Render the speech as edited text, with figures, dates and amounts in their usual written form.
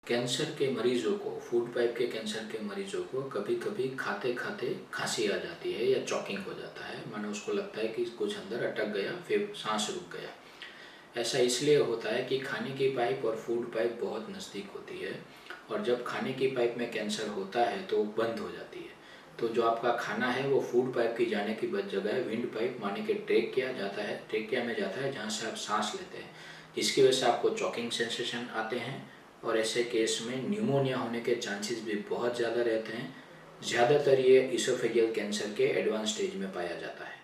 Cancer के मरीजों को, फूड पाइप के कैंसर के मरीजों को कभी कभी खाते खाते खांसी आ जाती है या चॉकिंग हो जाता है, मानो उसको लगता है कि कुछ अंदर अटक गया, फिर सांस रुक गया। ऐसा इसलिए होता है कि खाने की पाइप और फूड पाइप बहुत नज़दीक होती है, और जब खाने की पाइप में कैंसर होता है तो बंद हो जाती है। तो जो आपका खाना है वो फूड पाइप की जाने की जगह विंड पाइप माने कि ट्रेकिया जाता है, ट्रेकिया में जाता है, जहाँ से आप सांस लेते हैं, जिसकी वजह से आपको चॉकिंग सेंसेशन आते हैं। और ऐसे केस में न्यूमोनिया होने के चांसेस भी बहुत ज़्यादा रहते हैं। ज़्यादातर ये इसोफेजियल कैंसर के एडवांस स्टेज में पाया जाता है।